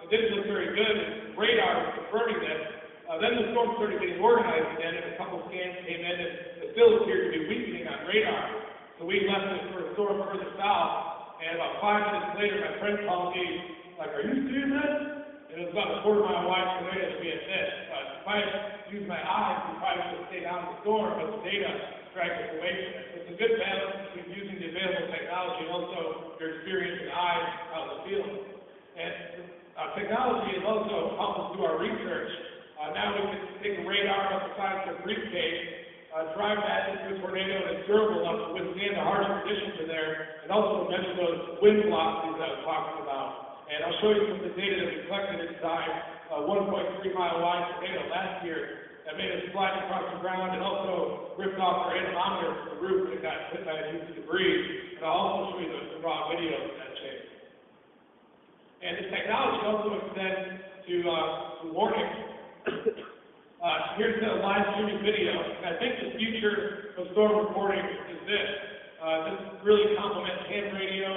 didn't look very good, and radar was confirming this. Then the storm started getting organized again, and a couple scans came in, and it still appeared to be weakening on radar. So we left it for a storm further south, and about 5 minutes later, my friend called me, like, "Are you seeing this?" And it was about a quarter-mile wide tornado that we had missed. But if I had used my eyes, we probably would have stayed out of the storm, but the data dragged us away from it. So it's a good balance between using the available technology and also your experience and eyes out in the field. And technology has also helped us do our research. Now we can take a radar up the size of a briefcase, drive that into a tornado that's durable enough to withstand the harsh conditions in there, and also measure those wind velocities that I was talking about. And I'll show you some of the data that we collected inside a 1.3-mile wide tornado last year that made us slide across the ground and also ripped off our anemometer from the roof that got hit by a piece of debris. And I'll also show you the raw video of that chase. And the technology also extends to warning. Here's the live streaming video, and I think the future of storm reporting is this. This really complements ham radio,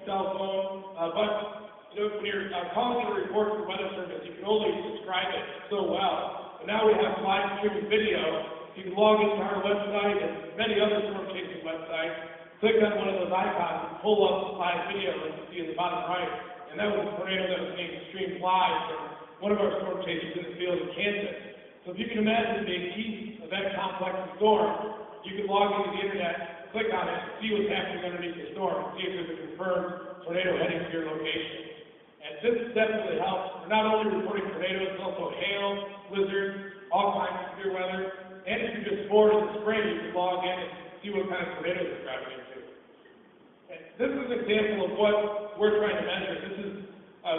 cell phone, but when you're calling in a report to the weather service, you can only describe it so well. But now we have live streaming video. You can log into our website and many other storm chasing websites, click on one of those icons and pull up live video as you see in the bottom right. And that was a tornado that was being streamed live from one of our storm chasers in the field in Kansas. So if you can imagine being east of that complex storm, you can log into the internet, click on it, see what's happening underneath the storm, and see if there's a confirmed tornado heading to your location. And this definitely helps. We're not only reporting tornadoes, but also hail, blizzards, all kinds of severe weather. And if you're just bored in the spring, you can log in and see what kind of tornadoes you're driving into. And this is an example of what we're trying to measure.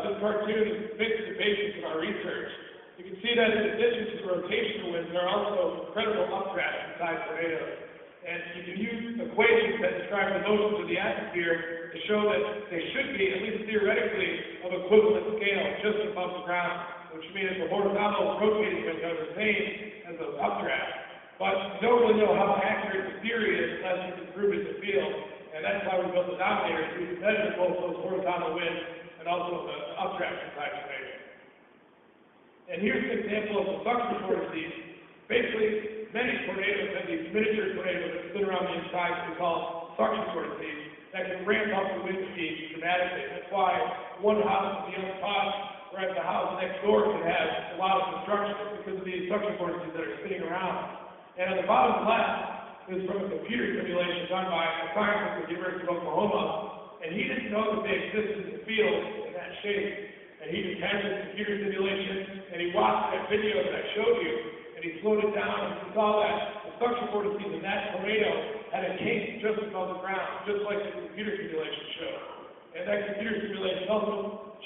This cartoon makes the basis of our research. You can see that in addition to the rotational winds, there are also incredible updrafts inside tornadoes. And you can use equations that describe the motions of the atmosphere to show that they should be, at least theoretically, of equivalent scale just above the ground, which means the horizontal rotating winds are the same as those updrafts. But you don't really know how accurate the theory is unless you can prove it in the field. And that's why we built the Dominator, so we can measure both those horizontal winds and also the updrafts inside tornadoes. And here's an example of the suction vortices. Basically, many tornadoes have these miniature tornadoes that spin around the inside that we call suction vortices that can ramp up the wind speed dramatically. That's why one house can be untouched, whereas the house next door can have a lot of construction because of these suction vortices that are spinning around. And on the bottom left is from a computer simulation done by a scientist at the University of Oklahoma, and he didn't know that they existed in the field in that shape. And he just had this computer simulation, and he watched that video that I showed you, and he slowed it down, and he saw that the suction vortices in that tornado had a kink just above the ground, just like the computer simulation showed. And that computer simulation also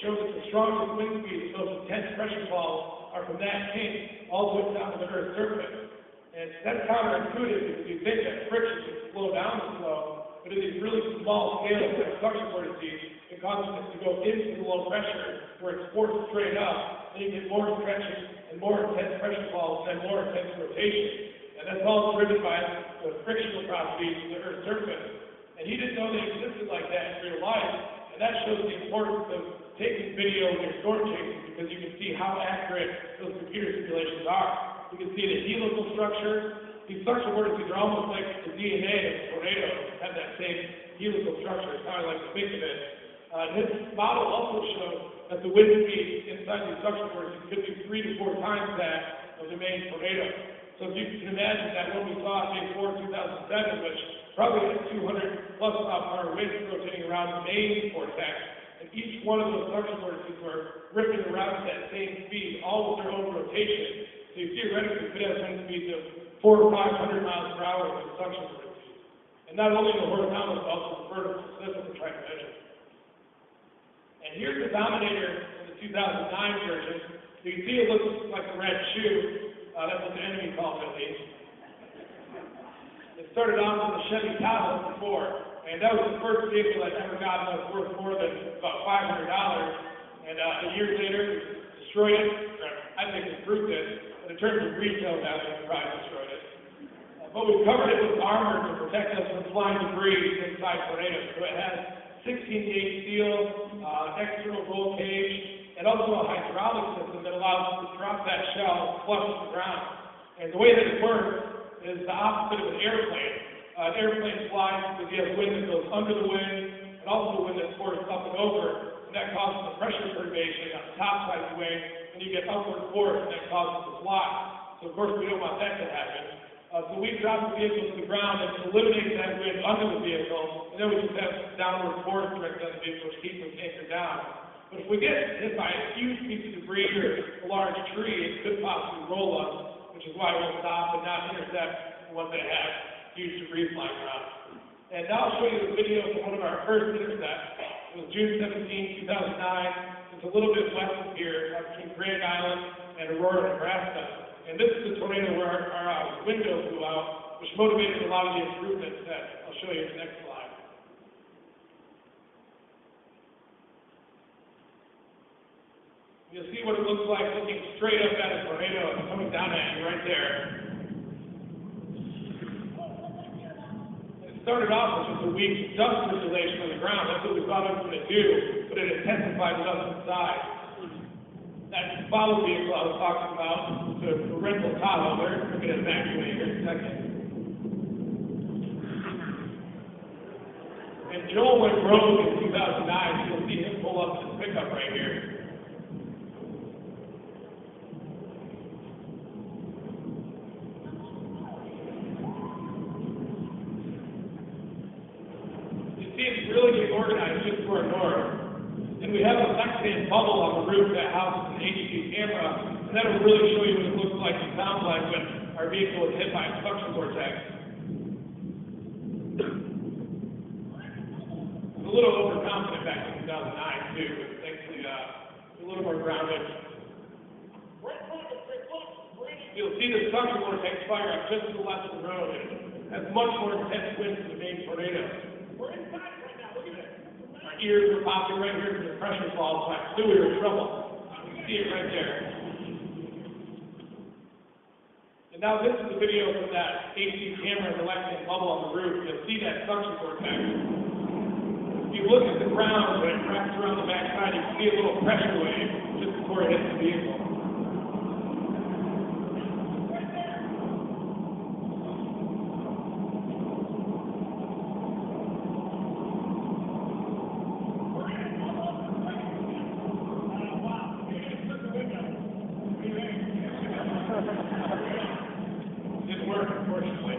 showed that the strongest wind speeds, those intense pressure falls, are from that kink all the way down to the Earth's surface. And that's counterintuitive because you think that friction should slow down the flow, but in these really small scales like suction vortices, it causes it to go into the low pressure where it's forced straight up, and you get more stretching and more intense pressure falls and more intense rotation. And that's all driven by the frictional properties of the Earth's surface. And he didn't know they existed like that in real life, and that shows the importance of taking video when you're storm chasing because you can see how accurate those computer simulations are. You can see the helical structure. These suction vortices are almost like the DNA of the tornado, have that same helical structure. It's how I like to think of it. This model also showed that the wind speed inside these suction vortices could be 3 to 4 times that of the main tornado. So if you can imagine that what we saw on day 4 of 2007, which probably had 200 plus mile-per-hour winds rotating around the main vortex, and each one of those suction vortices were ripping around at that same speed, all with their own rotation. So you theoretically could have wind speeds of 400 or 500 miles per hour with the suction vortices. And not only the horizontal, but also the vertical. So that's what we're trying to measure. And here's the Dominator in the 2009 version. You can see it looks like a red shoe. That's what the enemy calls it, at least. It started off with a Chevy Tahoe before, and that was the first vehicle I'd ever gotten that was worth more than about $500. And a year later, we destroyed it. I think it proved it. But in terms of retail value, we probably destroyed it. But we covered it with armor to protect us from flying debris inside tornadoes. So it has 16-gauge steel, external roll cage, and also a hydraulic system that allows us to drop that shell flush to the ground. And the way that it works is the opposite of an airplane. An airplane flies because you have wind that goes under the wing, and also wind that's forced up and over, and that causes a pressure perturbation on the top side of the wing, and you get upward force, and that causes the fly. So of course we don't want that to happen. So we drop the vehicle to the ground and eliminate that wind under the vehicle, and then we just have downward force directed on the vehicle, which keeps the tanker down. But if we get hit by a huge piece of debris or a large tree, it could possibly roll us, which is why we'll stop and not intercept the ones that have huge debris flying around. And now I'll show you a video from one of our first intercepts. It was June 17, 2009. It's a little bit west of here, between Grand Island and Aurora, Nebraska. And this is the tornado where our window blew out, which motivated a lot of the improvements that I'll show you in the next slide. You'll see what it looks like looking straight up at a tornado and coming down at you right there. It started off with just a weak dust circulation on the ground. That's what we thought it was going to do, but it intensified it up inside. That follow vehicle I was talking about, the rental Tahoe, we're going to evacuate here in a second. And Joel went rogue in 2009, so you'll see him pull up this pickup right here. You see it's really getting organized just to our north. And we have a left-hand bubble on the roof that houses an HD camera, and that'll really show you what it looks like and sounds like when our vehicle is hit by a suction vortex. I was a little overconfident back in 2009 too, but thankfully a little more grounded. You'll see the suction vortex fire up just to the left of the road, and has much more intense winds than the main tornado. We're inside right now, look at it. Our ears were popping right here from the pressure fall, so I knew we were in trouble. You can see it right there. And now this is the video from that HD camera in the left-hand bubble on the roof. You'll see that suction vortex. If you look at the ground when it wraps around the backside, you can see a little pressure wave just before it hits the vehicle. Didn't work, unfortunately.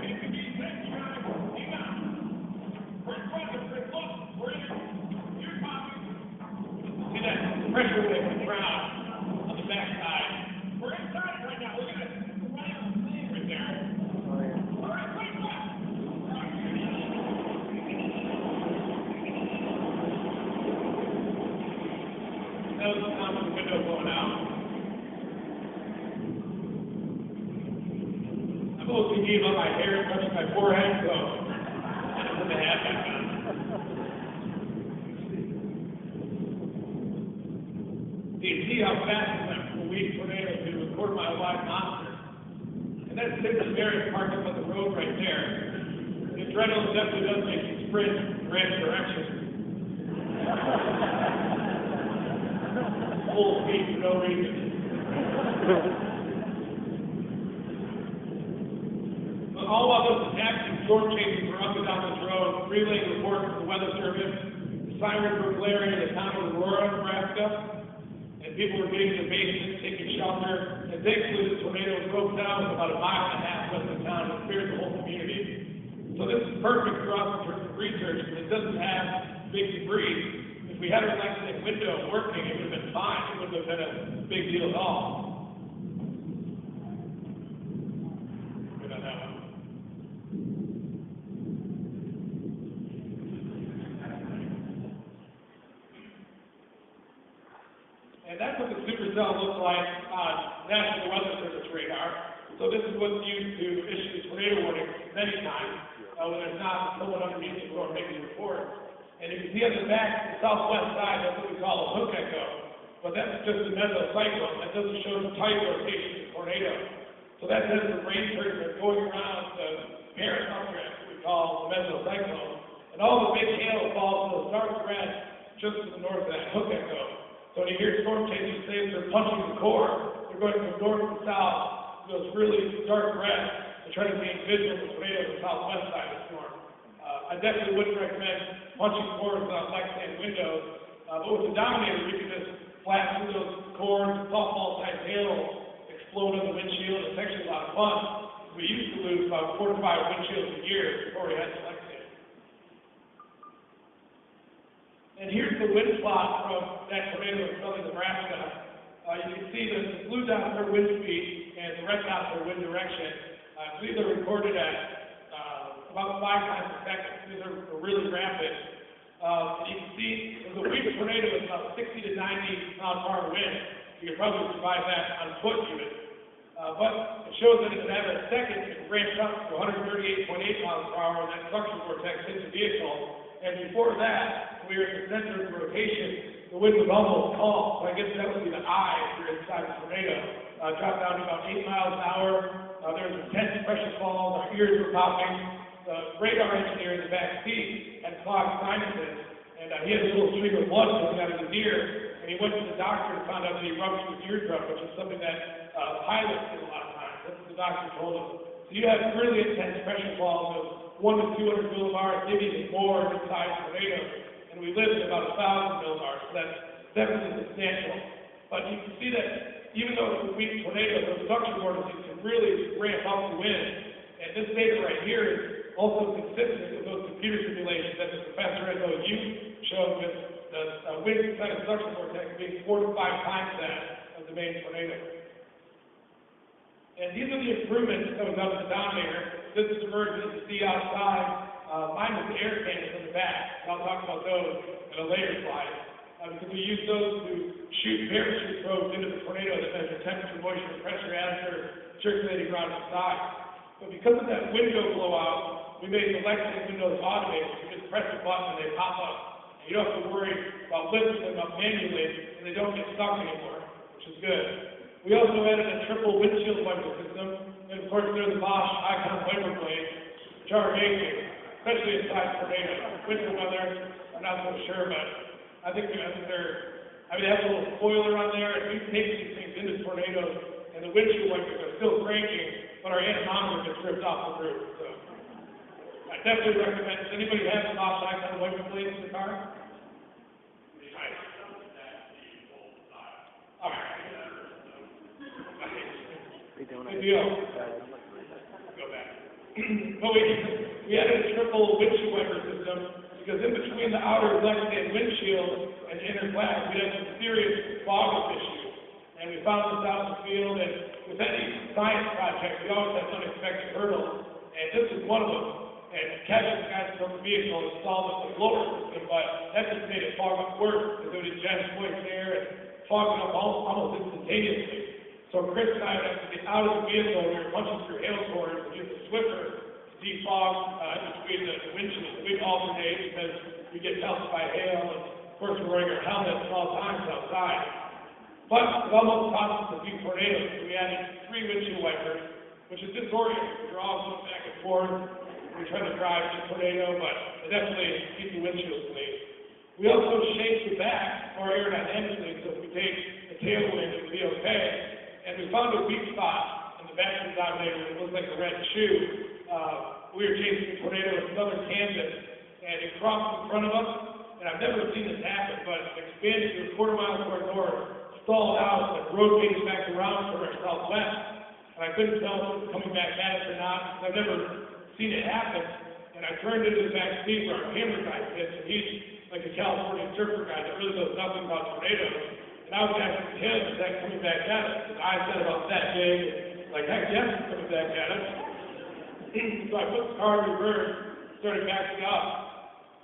See that pressure wave on the ground on the backside. We're inside right now. Look at it. Right there. All right, wait. That was the sound of the window blowing out. I mostly gave up my hair and touched my forehead, so I didn't put the hat back on. So you see how fast it went from a weak tornado to a quarter-mile wide monster. And that's the scariest part up on the road right there. The adrenaline definitely does make you sprint in random directions. Full speed for no reason. But all while those active storm chasers were up and down this road, relaying reports from the Weather Service, the sirens were blaring in the town of Aurora, Nebraska, and people were getting to the basements, taking shelter, and thankfully the tornado broke down about 1.5 miles west of town and spared the whole community. So this is perfect for us in terms of research because it doesn't have big debris. If we had our electric window working, it would have been fine. It wouldn't have been a big deal at all. Good on that one. And that's what the supercell looks like on National Weather Service radar. So this is what's used to issue tornado warnings many times when there's not someone underneath the door making reports. And you can see on the back, the southwest side, that's what we call a hook echo. But that's just a mesocyclone. That doesn't show the type rotation of tornado. So that says the rain curtains are going around the parent updraft, we call the mesocyclone. And all the big hail falls to the dark red just to the north of that hook echo. So when you hear storm chasers say they're punching the core, they're going from north to south, those really dark reds, and trying to gain visual of the tornado on the southwest side of the storm. I definitely wouldn't recommend punching cores without left-hand windows, but with the Dominator, you can just flat through those cores, softball-type hail, explode on the windshield. It's actually a lot of fun. We used to lose about 4 to 5 windshields a year before we had the Lexington. And here's the wind plot from that tornado in southern Nebraska. You can see the blue dots are wind speed and the red dots are wind direction. I believe they're recorded at about 5 times a second. These are really rapid. And you can see the weak tornado is about 60 to 90 mile per hour wind. You could probably survive that on foot even. But it shows that in a matter of seconds, it ramps up to 138.8 miles per hour, and that suction vortex hits the vehicle. And before that, we were in the center of the rotation, the wind was almost calm. So I guess that would be the eye if you're inside the tornado. Dropped down to about 8 miles an hour. There was intense pressure falls, our ears were popping. The radar engineer in the back seat had clogged sinuses, and he had a little stream of blood coming out of his ear, and he went to the doctor and found out that he ruptured his eardrum, which is something that pilots do a lot of times. That's what the doctor told him. So you have really intense pressure falls of 1 to 200 millibars, maybe even more inside tornadoes, and we live at about 1,000 millibars, so that's definitely substantial. But you can see that even though it's a weak tornado, those suction vortices can really ramp up the wind, and this data right here is also consistent with those computer simulations that the professor at OU showed with the wind inside of suction vortex being 4 to 5 times that of the main tornado. And these are the improvements that was done with the Dominator. This is the version that you see outside. Mine was the air cannons on the back. I'll talk about those in a later slide. Because we use those to shoot parachute probes into the tornado that measure temperature, moisture, and pressure as they're circulating around inside. But because of that window blowout, we made the Lexington windows automated. You just press the button and they pop up. And you don't have to worry about lifting them up manually, and they don't get stuck anymore, which is good. We also added a triple windshield wiper system, and of course there's the Bosch Icon wiper blades, which are amazing, especially inside tornadoes. Winter weather, I'm not so sure, but I think they have a little spoiler on there, and we take these things into tornadoes, and the windshield wipers are still cranking, but our anemometer gets ripped off the roof. So I definitely recommend. Does anybody have the Bosch Icon wiper blades in the car? Nice. All right. Good deal. Go back. But we added a triple windshield wiper system because in between the outer left-hand windshield and the inner glass, we had some serious fog issues. And we found this out in the field, and with any science project, we always have unexpected hurdles, and this is one of them. And Kevin, the guy that built the vehicle, installed the blower system, but that just made it fog up worse, because it would inject moist air and fog it up almost instantaneously. So Chris and I would have to get out of the vehicle, we were punching through hail cores and use the Swiffer to defog in between the windshield. We'd alternate because we get pelted by hail, and of course we're wearing our helmets at all times outside. But it almost caused us a few tornadoes, so we added 3 windshield wipers, which is disorienting. We're all going back and forth. We're trying to drive the tornado, but it definitely keeps the windshield clean. We also shape the back more aerodynamically, so if we take the tailwind, it would be okay. And we found a weak spot in the back of the Dominator that looked like a red shoe. We were chasing a tornado with southern Kansas, and it crossed in front of us. And I've never seen this happen, but it expanded to a quarter mile to our north, stalled out, and rotated back around to our southwest. And I couldn't tell if it was coming back at us or not, because I've never seen it happen. And I turned into the back seat where our camera guy sits, and he's like a California surfer guy that really knows nothing about tornadoes. And I was asking him, is that coming back at us? His eyes got about that big, like, heck yes, it's coming back at us. So I put the car in reverse, started backing up,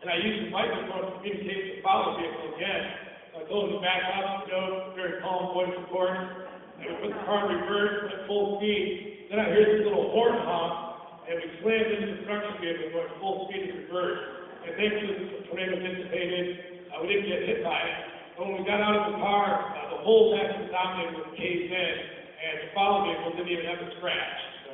and I used the microphone to communicate with the follow vehicle again. So I told him to back up, very calm voice, of course. And we put the car in reverse, went full speed. Then I hear this little horn honk, and we slammed into the construction vehicle going full speed in reverse. And thankfully the tornado dissipated. We didn't get hit by it. But when we got out of the car, the whole back of the Dominator was caved in, and the follow vehicle didn't even have a scratch. So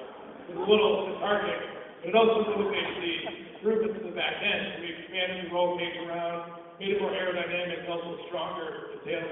it was a little disheartening, but it also motivated the improvements to the back end. We expanded the roll cage around, made it more aerodynamic, also stronger, the tail